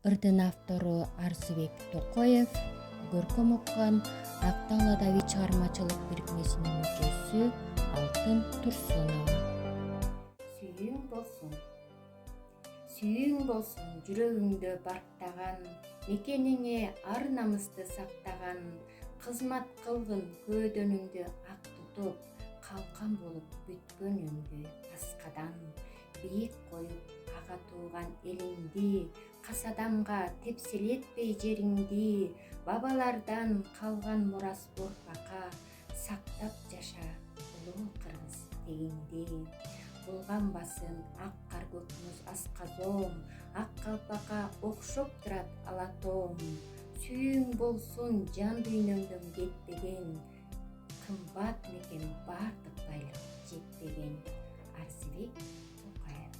Ырдын автору Арзыбек Токоев, көркөм окуган Ак Даладави чыгармачылык бирикмесинин мүчөсү Алтын Турсунова. Сүйүүң болсун жүрөгүңдө барктаган, мекениңе ар намысты сактаган, кызмат кылгын көөдөнүңдү ак тутуп, калкан болуп бүткөнүңдү аскадан, бийик коюп ага тууган элиңди, кас адамга тепселетпей жериңди, бабалардан калган мурас урпакка, сактап жаша улуу кыргыз тегиңди. Булганбасын ак кар көк муз асказоом, ак калпакка окшоп турат ала тоом. Сүйүүң болсун жан дүйнөңдөн кетпеген, кымбат мекен бардык байлык жетпеген. Арзыбек Токаев.